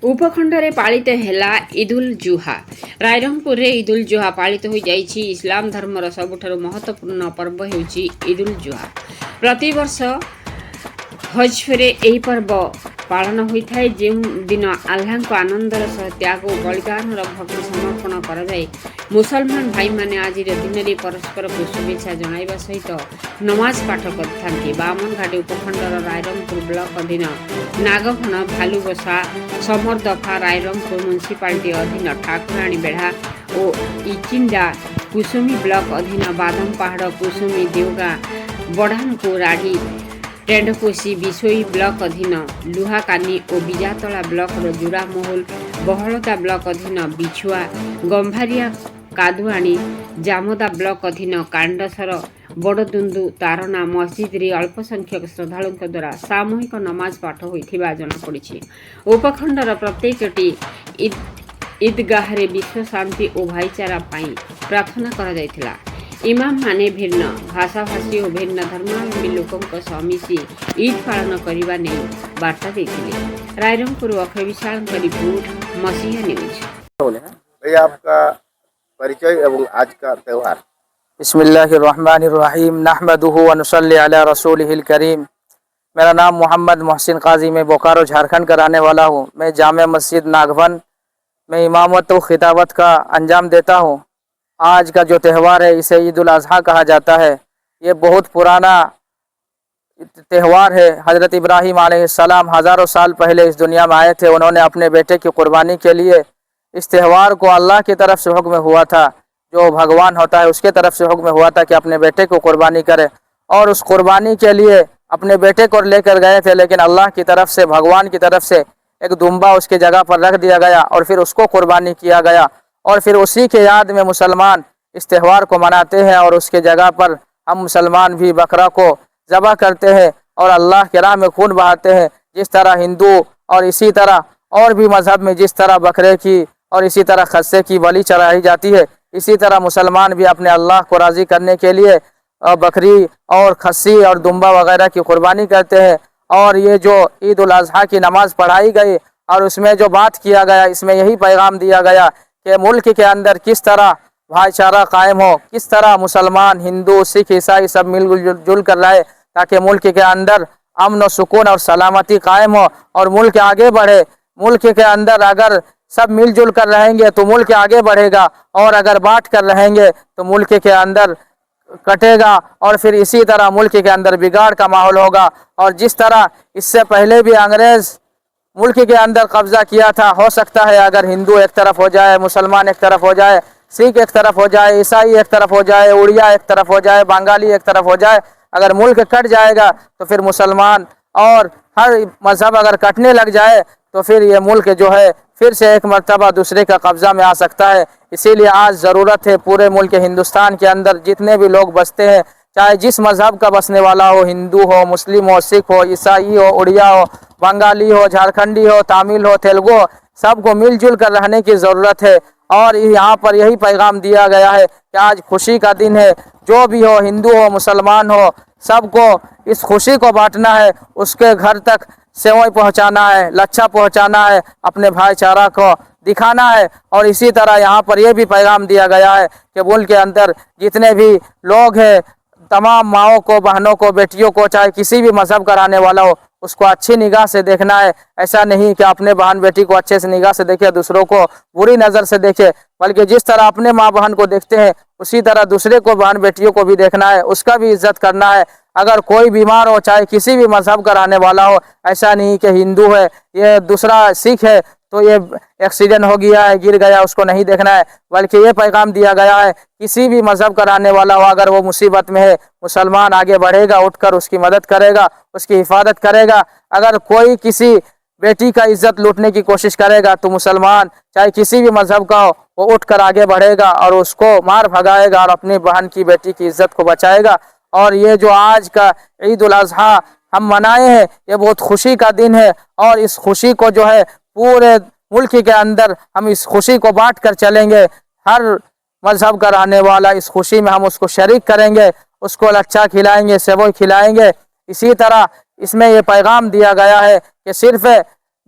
ଉପଖଣ୍ଡରେ ପାଳିତ ହେଲା ଇଦୁଲ ଜୁହା। ରାଇରଙ୍ଗପୁରରେ ଇଦୁଲ ଜୁହା ପାଳିତ ହୋଇଯାଇଛି। ଇସଲାମ ଧର୍ମର ସବୁଠାରୁ ମହତ୍ତ୍ୱପୂର୍ଣ୍ଣ ପର୍ବ ହେଉଛି ଇଦୁଲ ଜୁହା। ପ୍ରତିବର୍ଷ ହଜ୍‌ରେ ଏହି ପର୍ବ ପାଳନ ହୋଇଥାଏ, ଯେଉଁ ଦିନ ଆଲ୍ଲାହଙ୍କ ଆନନ୍ଦର ସହ ତ୍ୟାଗ ଓ ବଳିଦାନର ଭକ୍ତି ସମର୍ପଣ କରାଯାଏ। ମୁସଲମାନ ଭାଇମାନେ ଆଜିର ଦିନରେ ପରସ୍ପରକୁ ଶୁଭେଚ୍ଛା ଜଣାଇବା ସହିତ ନମାଜ ପାଠ କରିଥାନ୍ତି। ବାମନଘାଟି ଉପଖଣ୍ଡର ରାଇରଙ୍ଗପୁର ବ୍ଲକ ଅଧୀନ ନାଗଫଣ, ଭାଲୁବସା, ସମରଦଫା, ରାଇରଙ୍ଗପୁର ମ୍ୟୁନିସିପାଲିଟି ଅଧୀନ ଠାକୁରାଣୀ ବେଢ଼ା ଓ ଇଚିଣ୍ଡା, କୁସୁମୀ ବ୍ଲକ ଅଧୀନ ବାଦାମପାହାଡ଼, କୁସୁମୀ, ଦେଓଗାଁ, ବଢ଼ାନପୁର, ରାଢ଼ୀ, ଟେଣ୍ଡପୋଷି, ବିଶୋଇ ବ୍ଲକ ଅଧୀନ ଲୁହାକାନି ଓ ବିଜାତଳା ବ୍ଲକର ଜୁଡ଼ାମହଲ, ବହଳଦା ବ୍ଲକ ଅଧୀନ ବିଛୁଆ, ଗମ୍ଭାରିଆ, କାଦୁଆଣୀ, ଜାମଦା ବ୍ଲକ ଅଧୀନ କାଣ୍ଡସର, ବଡ଼ଦୁନ୍ଦୁ, ତାରନା ମସଜିଦରେ ଅଳ୍ପ ସଂଖ୍ୟକ ଶ୍ରଦ୍ଧାଳୁଙ୍କ ଦ୍ୱାରା ସାମୂହିକ ନମାଜ ପାଠ ହୋଇଥିବା ଜଣାପଡ଼ିଛି। ଉପଖଣ୍ଡର ପ୍ରତ୍ୟେକଟି ଇଦଗାହରେ ବିଶ୍ୱ ଶାନ୍ତି ଓ ଭାଇଚାରା ପାଇଁ ପ୍ରାର୍ଥନା କରାଯାଇଥିଲା। ଇମାମମାନେ ଭିନ୍ନ ଭାଷାଭାଷୀ ଓ ଭିନ୍ନ ଧର୍ମାବଲମ୍ବୀ ଲୋକଙ୍କ ସହ ମିଶି ଇଦ୍ ପାଳନ କରିବା ନେଇ ବାର୍ତ୍ତା ଦେଇଥିଲେ। ରାଇରଙ୍ଗପୁର ଅକ୍ଷୟ ବିଶାଳଙ୍କ ରିପୋର୍ଟ, ମସିହା ନ୍ୟୁଜ୍। भैया आपका परिचय एवं आज का त्यौहार। बिस्मिल्लाहिर्रहमानिर्रहीम, नहमदुहु व नुसल्ली अला रसूलिहिल करीम। मेरा नाम मोहम्मद मोहसिन काजी, मैं बोकारो झारखंड का रहने वाला हूँ। मैं जामे मस्जिद नागवन में इमामत व खिताबत का अंजाम देता हूँ। आज का जो त्यौहार है इसे ईद उल अज़हा कहा जाता है। ये बहुत पुराना त्यौहार है। हज़रत इब्राहीम अलैहिस्सलाम हज़ारों साल पहले इस दुनिया में आए थे। उन्होंने अपने बेटे की कुर्बानी के लिए इस त्यौहार को अल्लाह की तरफ से हुक्म हुआ था, जो भगवान होता है उसके तरफ से हुक्म हुआ था कि अपने बेटे को कुर्बानी करे। और उस कुर्बानी के लिए अपने बेटे को लेकर गए थे, लेकिन अल्लाह की तरफ से, भगवान की तरफ से एक दुम्बा उसकी जगह पर रख दिया गया और फिर उसको कुर्बानी किया गया। और फिर उसी के याद में मुसलमान इस त्यौहार को मनाते हैं और उसके जगह पर हम मुसलमान भी बकरा को ज़बह करते हैं और अल्लाह के राह में खून बहाते हैं। जिस तरह हिंदू और इसी तरह और भी मज़हब में जिस तरह बकरे की और इसी तरह खस्से की बलि चढ़ाई जाती है, इसी तरह मुसलमान भी अपने अल्लाह को राज़ी करने के लिए बकरी और खस्सी और दुम्बा वगैरह की कुर्बानी करते हैं। और ये जो ईद उल अज़हा की नमाज़ पढ़ाई गई और उसमें जो बात किया गया, इसमें यही पैगाम दिया गया कि मुल्क के अंदर किस तरह भाईचारा कायम हो, किस तरह मुसलमान, हिंदू, सिख, ईसाई सब मिलजुल कर रहे, ताकि मुल्क के अंदर अमन और सुकून और सलामती कायम हो और मुल्क आगे बढ़े। मुल्क के अंदर अगर सब मिलजुल कर रहेंगे तो मुल्क आगे बढ़ेगा, और अगर बांट कर रहेंगे तो मुल्क के अंदर कटेगा और फिर इसी तरह मुल्क के अंदर बिगाड़ का माहौल होगा। और जिस तरह इससे पहले भी अंग्रेज़ मुल्क के अंदर कब्ज़ा किया था, हो सकता है अगर हिंदू एक तरफ हो जाए, मुसलमान एक तरफ हो जाए, सिख एक तरफ हो जाए, ईसाई एक तरफ हो जाए, उड़िया एक तरफ हो जाए, बंगाली एक तरफ हो जाए, अगर मुल्क कट जाएगा तो फिर मुसलमान और हर मज़हब अगर कटने लग जाए तो फिर ये मुल्क जो है फिर से एक मर्तबा दूसरे का कब्ज़ा में आ सकता है। इसीलिए आज ज़रूरत है पूरे मुल्क हिंदुस्तान के अंदर जितने भी लोग बसते हैं, चाहे जिस मज़हब का बसने वाला हो, हिंदू हो, मुस्लिम हो, सिख हो, ईसाई हो, उड़िया हो, बंगाली हो, झारखंडी हो, तमिल हो, तेलुगु हो, सबको मिलजुल कर रहने की ज़रूरत है। और यहाँ पर यही पैगाम दिया गया है कि आज खुशी का दिन है। जो भी हो, हिंदू हो, मुसलमान हो, सबको इस खुशी को बांटना है, उसके घर तक सेवई पहुँचाना है, लच्छा पहुँचाना है, अपने भाईचारा को दिखाना है। और इसी तरह यहाँ पर यह भी पैगाम दिया गया है कि मुल्क के अंदर जितने भी लोग हैं, तमाम माओं को, बहनों को, बेटियों को, चाहे किसी भी मज़हब का रहने वाला हो, उसको अच्छी निगाह से देखना है। ऐसा नहीं कि अपने बहन बेटी को अच्छे से निगाह से देखे, दूसरों को बुरी नज़र से देखे, बल्कि जिस तरह अपने माँ बहन को देखते हैं उसी तरह दूसरे को, बहन बेटियों को भी देखना है, उसका भी इज्जत करना है। अगर कोई बीमार हो, चाहे किसी भी मज़हब का रहने वाला हो, ऐसा नहीं कि हिंदू है, ये दूसरा सिख है तो ये एक्सीडेंट हो गया है, गिर गया, उसको नहीं देखना है, बल्कि ये पैगाम दिया गया है किसी भी मज़हब का रहने वाला हो, अगर वो मुसीबत में है, मुसलमान आगे बढ़ेगा, उठकर उसकी मदद करेगा, उसकी हिफाजत करेगा। अगर कोई किसी बेटी का इज्जत लूटने की कोशिश करेगा तो मुसलमान, चाहे किसी भी मज़हब का हो, वो उठकर आगे बढ़ेगा और उसको मार भगाएगा और अपनी बहन की, बेटी की इज्जत को बचाएगा। और ये जो आज का ईद उल अज़हा हम मनाए हैं, ये बहुत खुशी का दिन है। और इस खुशी को जो है पूरे मुल्क के अंदर हम इस खुशी को बांट कर चलेंगे। हर मज़हब का रहने वाला इस खुशी में हम उसको शरीक करेंगे, उसको लच्छा खिलाएंगे, सेवई खिलाएंगे। इसी तरह इसमें ये पैगाम दिया गया है कि सिर्फ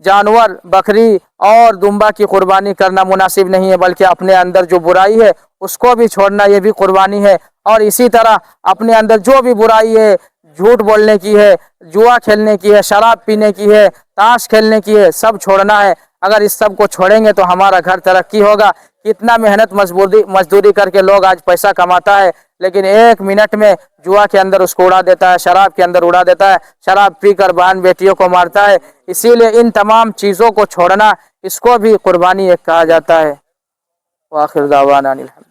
जानवर बकरी और दुम्बा की कुर्बानी करना मुनासिब नहीं है, बल्कि अपने अंदर जो बुराई है उसको भी छोड़ना ये भी कुर्बानी है। और इसी तरह अपने अंदर जो भी बुराई है, झूठ बोलने की है, जुआ खेलने की है, शराब पीने की है, ताश खेलने की है, सब छोड़ना है। अगर इस सब को छोड़ेंगे तो हमारा घर तरक्की होगा। कितना मेहनत मजदूरी करके लोग आज पैसा कमाता है, लेकिन 1 मिनट में जुआ के अंदर उसको उड़ा देता है, शराब के अंदर उड़ा देता है, शराब पीकर बहन बेटियों को मारता है। इसीलिए इन तमाम चीज़ों को छोड़ना, इसको भी कुर्बानी एक कहा जाता है। वाखिर दावाना अनिल हम्दुलिल्लाह।